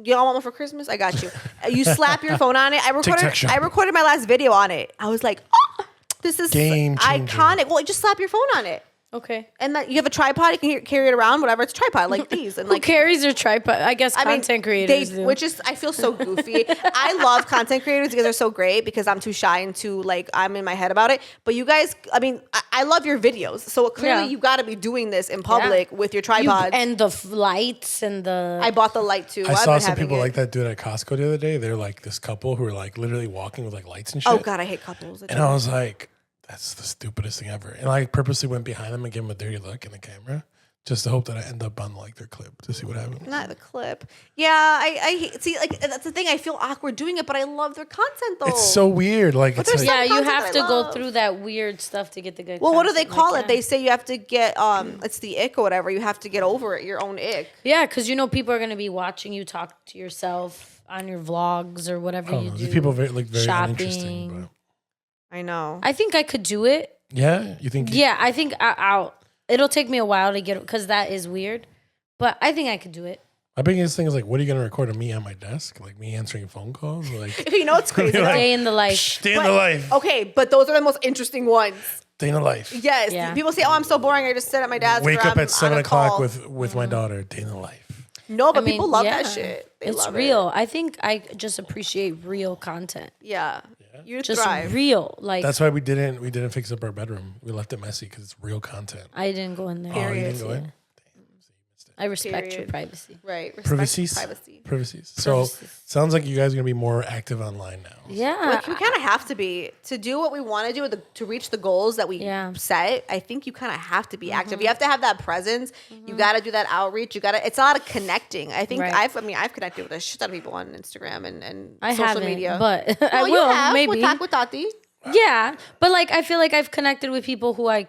don't want one for Christmas? I got you. You slap your phone on it. TikTok shop. I recorded my last video on it. I was like, oh, this is Game changer. iconic. Well, just slap your phone on it. Okay. And that you have a tripod, you can carry it around, whatever. It's a tripod like these. And Who like carries their tripod? I guess content creators do. which is I feel so goofy. I love content creators because they're so great because I'm too shy and too I'm in my head about it. But you guys, I love your videos. So clearly Yeah. you got to be doing this in public with your tripods. and the lights and the. I bought the light too. I I've saw been some having people it. like that do it at Costco the other day. They're like this couple who are like literally walking with like lights and shit. Oh God, I hate couples. And I was like, that's the stupidest thing ever. And I purposely went behind them and gave them a dirty look in the camera just to hope that I end up on like their clip to see what happens. Not the clip. Yeah, I see. Like that's the thing. I feel awkward doing it, but I love their content though. It's so weird. Like, it's there's like, some yeah, you content have that to I go love. through that weird stuff to get the good. Well, what do they content, call like, it? They say you have to get it's the ick or whatever. You have to get over it, your own ick. Yeah, because people are gonna be watching you talk to yourself on your vlogs or whatever I don't you know. do. These people very shopping. uninteresting. I know. I think I could do it. But yeah, you think? Yeah, I think I'll. It'll take me a while to get because that is weird, but I think I could do it. My biggest thing is like, what are you gonna record of me on my desk? Like me answering phone calls? Like You know what's crazy? Like- Day in the life. stay in the life. Okay, but those are the most interesting ones. Day in the life. Yes. Yeah. People say, "Oh, I'm so boring. I just sit at my desk." Wake or up I'm at 7 on a o'clock call." with my daughter. Day in the life. No, but I mean, people love yeah, that shit. They it's love real. It. I think I just appreciate real content. Yeah. You Just thrive. real. Like That's why we didn't fix up our bedroom. We left it messy because it's real content. I didn't go in there. Oh, you didn't go in? I respect your Period. privacy. Right. Respect Privacies. Privacy. Privacies. So sounds like you guys are gonna be more active online now. Yeah. We kind of have to be to do what we want to do to reach the goals that we Yeah. set. I think you kind of have to be active. You have to have that presence. You got to do that outreach. You got to. It's a lot of connecting. I think Right. I've connected with a shit ton of people on Instagram and I social haven't, media. but I Well, will you have maybe. with Tati. Yeah, but like I feel like I've connected with people who I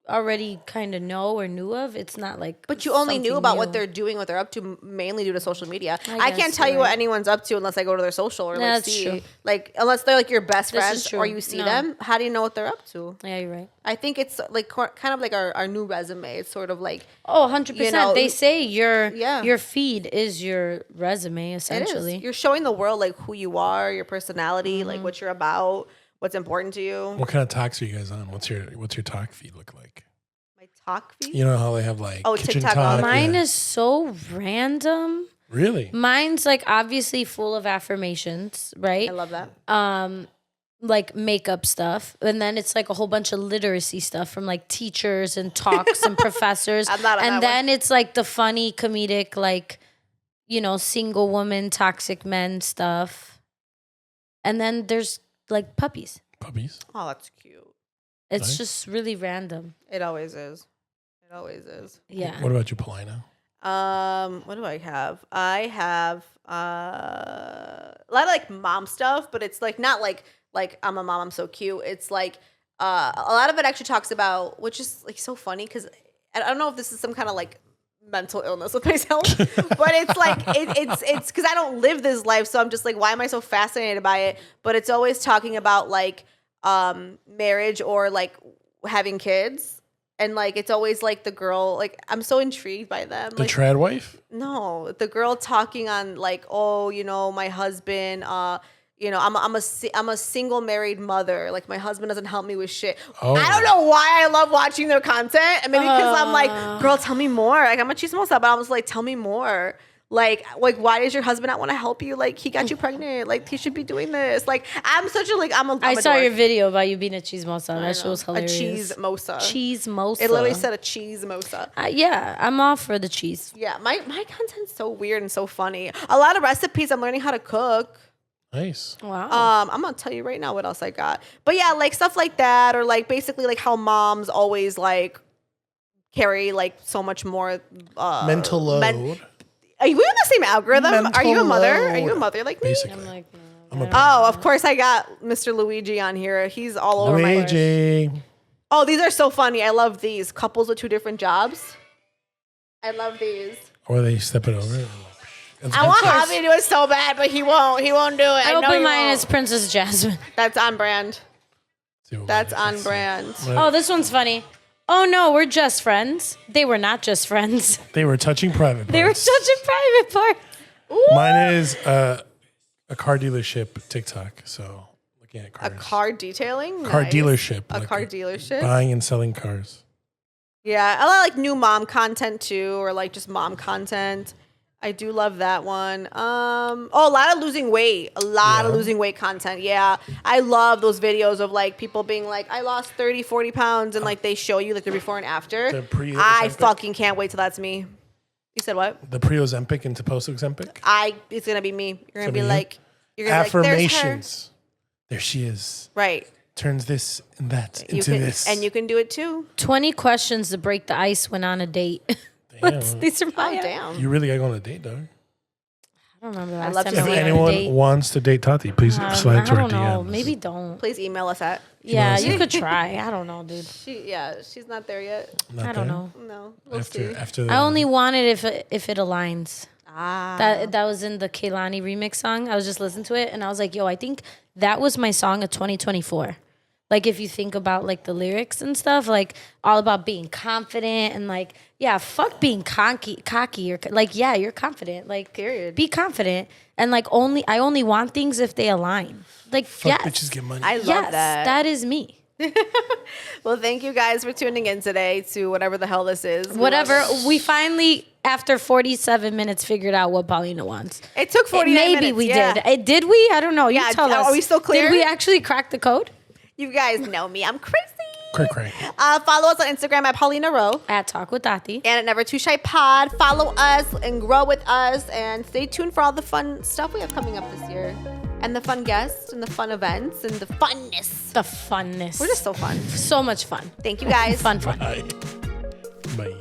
already kind of know or knew of. It's not like. But you only knew something about new. what they're doing, what they're up to, mainly due to social media. I I guess can't tell you're you what right. anyone's up to unless I go to their social or like That's see, true. like unless they're like your best This is friends true. or you see No. them. How do you know what they're up to? Yeah, you're right. I think it's like kind of like our new resume. It's sort of like Oh, 100%. You know, They say your yeah. your feed is your resume it is. essentially. You're showing the world like who you are, your personality, Mm-hmm. like what you're about, what's important to you. What kind of talks are you guys on? What's your talk feed look like? My talk feed. You know how they have like Oh, kitchen TikTok, talk. Mine yeah. is so random. Really? Mine's like obviously full of affirmations, right? I love that. Like makeup stuff, and then it's like a whole bunch of literacy stuff from like teachers and talks and professors. I'm not on and that then it's like the funny comedic, like, you know, single woman, toxic men stuff. And then there's like puppies. Puppies? Oh, that's cute. It's Nice. just really random. It always is. It always is. Yeah. What about you, Paulina? What do I have? I have a lot of like mom stuff, but it's like not like I'm a mom, I'm so cute. It's like a lot of it actually talks about, which is like so funny because I don't know if this is some kind of like mental illness with myself, but it's like it's because I don't live this life, so I'm just like, why am I so fascinated by it? But it's always talking about like marriage or like having kids. And like it's always like the girl, like I'm so intrigued by them. The Like, trad wife? no, the girl talking on like, oh, you know, my husband, you know, I'm a single married mother. Like my husband doesn't help me with shit. Oh. I don't know why I love watching their content. And maybe because I'm like, girl, tell me more. Like I'm a chismosa, but I'm just like, tell me more. Like why does your husband not want to help you? Like he got you pregnant. Like he should be doing this. Like I'm such a like I'm I a saw dork. your video about you being a cheese mosa. That shit was A hilarious. cheese mosa. Cheese mosa. It literally said a cheese mosa. Yeah, I'm all for the cheese. Yeah, my content's so weird and so funny. A lot of recipes I'm learning how to cook. Nice. Wow. I'm gonna tell you right now what else I got. But yeah, like stuff like that, or like basically like how moms always like carry like so much more Mental load. Are we on the same algorithm? Are Mental you a mother? Are you a load. mother like me? Basically. I'm like, I'm a Oh, of course I got Mr. Luigi on here. He's all over my. Luigi. Oh, these are so funny. I love these couples with two different jobs. I love these. Or they step it over. It's I want good. Javi to do it so bad, but he won't. He won't do it. I know open he mine won't. as Princess Jasmine. That's on brand. See what That's mine on is. brand. Oh, this one's funny. Oh no, we're just friends. They were not just friends. They were touching private They were parts. such a private part. Mine is a car dealership TikTok. So looking at A cars. car detailing? Car Nice. dealership. A like car dealership? Buying and selling cars. Yeah, I like new mom content too, or like just mom content. I do love that one. Oh, a lot of losing weight. A lot of Yeah. losing weight content. Yeah. I love those videos of like people being like, I lost 30, 40 pounds, and like they show you like the before and after. The pre- I Ozempic? fucking can't wait till that's me. You said what? The pre-Ozempic into post-Ozempic. It's gonna be me. You're gonna be you? like, you're gonna be like, there's her. Affirmations. There she is. Right. Turns this and that You into can, this. and you can do it too. 20 questions to break the ice when on a date. Damn. These are my. Oh damn. You really got to go on a date, dog. I don't remember the last love time to I If see went on a anyone date. wants to date Tati, please slide to I our don't know. DMs. Maybe don't. Please email us at. Yeah, us you at- could try. I don't know, dude. She's not there yet. Not I don't there? know. No, we'll see. After the, I only want it if it aligns. Ah, That was in the Kehlani remix song. I was just listening to it and I was like, yo, I think that was my song of 2024. Like if you think about like the lyrics and stuff, like all about being confident and like, yeah, fuck being cocky or like, yeah, you're confident. Like, Period. Be confident and like I only want things if they align. Like, fuck yes, bitches get money. I love yes, that. that is me. Well, thank you guys for tuning in today to whatever the hell this is. Whatever. We finally, after 47 minutes, figured out what Paulina wants. It took 49 Maybe minutes. we yeah. did. Did we? I don't know. You Yeah, tell are us. we still clear? Did we actually crack the code? You guys know me. I'm crazy. Crack. Follow us on Instagram at Paulina Rowe At Talk with Tati. and at Never Too Shy Pod. Follow us and grow with us, and stay tuned for all the fun stuff we have coming up this year, and the fun guests and the fun events and the funness. The funness. We're just so fun. so much fun. Thank you guys. Fun. Bye. Bye.